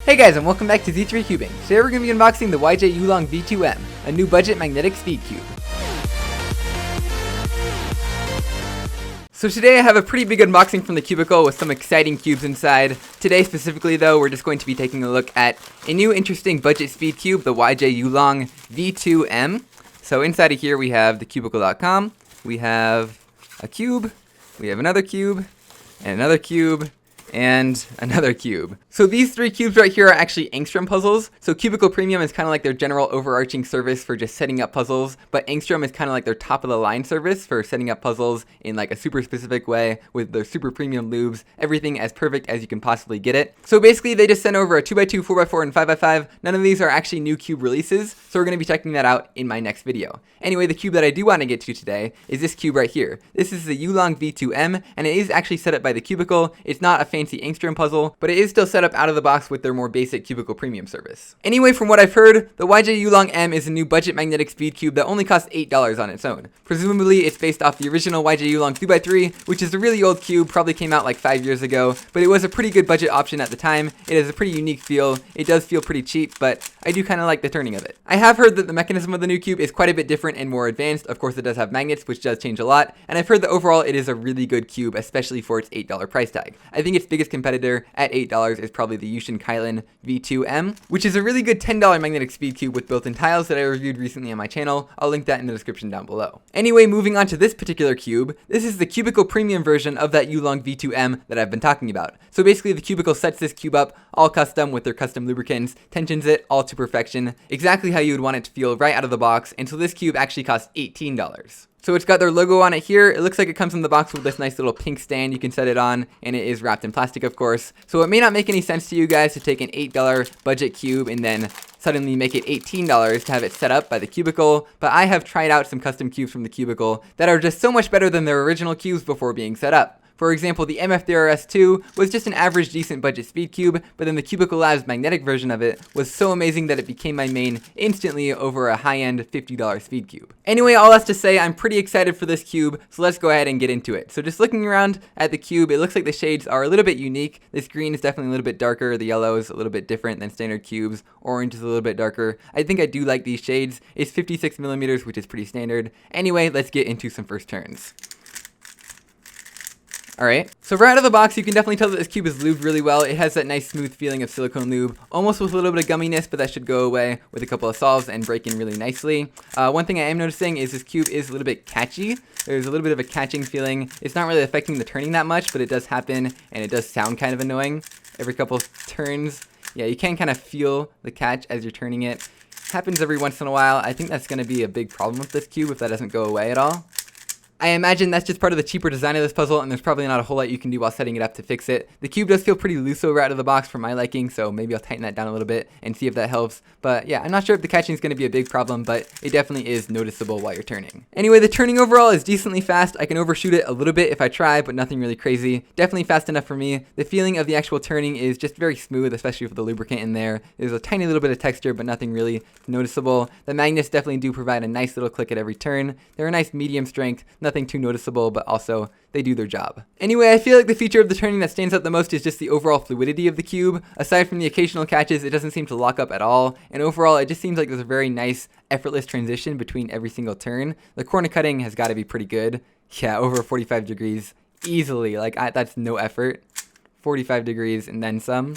Hey guys, and welcome back to Z3 Cubing. Today we're going to be unboxing the YJ YuLong V2 M, a new budget magnetic speed cube. So today I have a pretty big unboxing from the Cubicle with some exciting cubes inside. Today specifically though, we're just going to be taking a look at a new interesting budget speed cube, the YJ YuLong V2 M. So inside of here we have the Cubicle.com, we have a cube, we have another cube, and another cube, and another cube. So these three cubes right here are actually angstrom puzzles. So Cubicle Premium is kind of like their general overarching service for just setting up puzzles, but angstrom is kind of like their top of the line service for setting up puzzles in like a super specific way with their super premium lubes, everything as perfect as you can possibly get it. So basically they just sent over a 2x2, 4x4, and 5x5. None of these are actually new cube releases, so we're going to be checking that out in my next video. Anyway, the cube that I do want to get to today is this cube right here. This is the YuLong V2 M, and it is actually set up by the Cubicle. It's not a fancy angstrom puzzle, but it is still set up out of the box with their more basic Cubicle Premium service. Anyway, from what I've heard, the YJ YuLong M is a new budget magnetic speed cube that only costs $8 on its own. Presumably, it's based off the original YJ YuLong 3x3, which is a really old cube, probably came out like 5 years ago, but it was a pretty good budget option at the time. It has a pretty unique feel. It does feel pretty cheap, but I do kind of like the turning of it. I have heard that the mechanism of the new cube is quite a bit different and more advanced. Of course, it does have magnets, which does change a lot, and I've heard that overall it is a really good cube, especially for its $8 price tag. I think its biggest competitor at $8 is probably the YJ V2 M, which is a really good $10 magnetic speed cube with built-in tiles that I reviewed recently on my channel. I'll link that in the description down below. Anyway, moving on to this particular cube, this is the Cubicle Premium version of that YuLong V2 M that I've been talking about. So basically the Cubicle sets this cube up all custom with their custom lubricants, tensions it all to perfection, exactly how you would want it to feel right out of the box, and so this cube actually costs $18. So it's got their logo on it here. It looks like it comes in the box with this nice little pink stand you can set it on, and it is wrapped in plastic, of course. So it may not make any sense to you guys to take an $8 budget cube and then suddenly make it $18 to have it set up by the Cubicle, but I have tried out some custom cubes from the Cubicle that are just so much better than their original cubes before being set up. For example, the MF3RS2 was just an average decent budget speed cube, but then the Cubicle Labs magnetic version of it was so amazing that it became my main instantly over a high-end $50 speed cube. Anyway, all that's to say, I'm pretty excited for this cube, so let's go ahead and get into it. So just looking around at the cube, it looks like the shades are a little bit unique. This green is definitely a little bit darker, the yellow is a little bit different than standard cubes, orange is a little bit darker. I think I do like these shades. It's 56 millimeters, which is pretty standard. Anyway, let's get into some first turns. Alright, so right out of the box, you can definitely tell that this cube is lubed really well. It has that nice smooth feeling of silicone lube, almost with a little bit of gumminess, but that should go away with a couple of solves and break in really nicely. One thing I am noticing is this cube is a little bit catchy. There's a little bit of a catching feeling. It's not really affecting the turning that much, but it does happen, and it does sound kind of annoying. Every couple of turns, yeah, you can kind of feel the catch as you're turning it. Happens every once in a while. I think that's going to be a big problem with this cube if that doesn't go away at all. I imagine that's just part of the cheaper design of this puzzle, and there's probably not a whole lot you can do while setting it up to fix it. The cube does feel pretty loose right out of the box for my liking, so maybe I'll tighten that down a little bit and see if that helps. But yeah, I'm not sure if the catching is going to be a big problem, but it definitely is noticeable while you're turning. Anyway, the turning overall is decently fast. I can overshoot it a little bit if I try, but nothing really crazy. Definitely fast enough for me. The feeling of the actual turning is just very smooth, especially with the lubricant in there. There's a tiny little bit of texture, but nothing really noticeable. The magnets definitely do provide a nice little click at every turn. They're a nice medium strength, nothing too noticeable, but also they do their job. Anyway, I feel like the feature of the turning that stands out the most is just the overall fluidity of the cube. Aside from the occasional catches, it doesn't seem to lock up at all, and overall it just seems like there's a very nice, effortless transition between every single turn. The corner cutting has got to be pretty good. Yeah, over 45 degrees, easily, like that's no effort. 45 degrees and then some.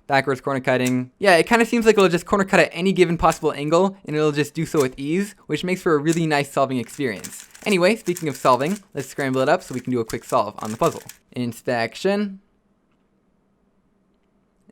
Backwards corner cutting. Yeah, it kind of seems like it'll just corner cut at any given possible angle, and it'll just do so with ease, which makes for a really nice solving experience. Anyway, speaking of solving, let's scramble it up so we can do a quick solve on the puzzle. Inspection.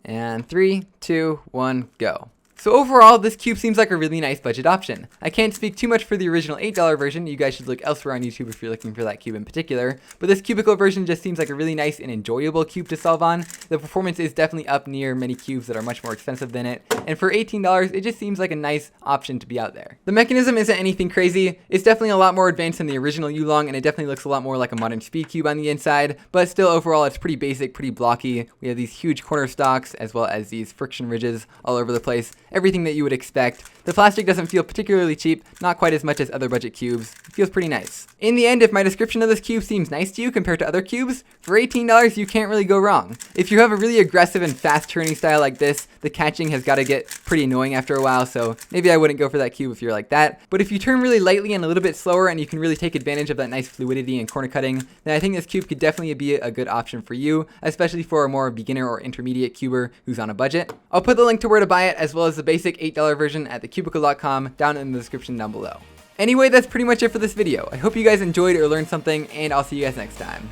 And 3, 2, 1, go. So overall, this cube seems like a really nice budget option. I can't speak too much for the original $8 version. You guys should look elsewhere on YouTube if you're looking for that cube in particular. But this Cubicle version just seems like a really nice and enjoyable cube to solve on. The performance is definitely up near many cubes that are much more expensive than it. And for $18, it just seems like a nice option to be out there. The mechanism isn't anything crazy. It's definitely a lot more advanced than the original YuLong, and it definitely looks a lot more like a modern speed cube on the inside. But still, overall, it's pretty basic, pretty blocky. We have these huge corner stalks as well as these friction ridges all over the place. everything that you would expect. The plastic doesn't feel particularly cheap, not quite as much as other budget cubes. It feels pretty nice. In the end, if my description of this cube seems nice to you compared to other cubes, for $18 you can't really go wrong. If you have a really aggressive and fast turning style like this, the catching has got to get pretty annoying after a while, so maybe I wouldn't go for that cube if you're like that. But if you turn really lightly and a little bit slower and you can really take advantage of that nice fluidity and corner cutting, then I think this cube could definitely be a good option for you, especially for a more beginner or intermediate cuber who's on a budget. I'll put the link to where to buy it as well as the basic $8 version at thecubicle.com down in the description down below. Anyway, that's pretty much it for this video. I hope you guys enjoyed or learned something, and I'll see you guys next time.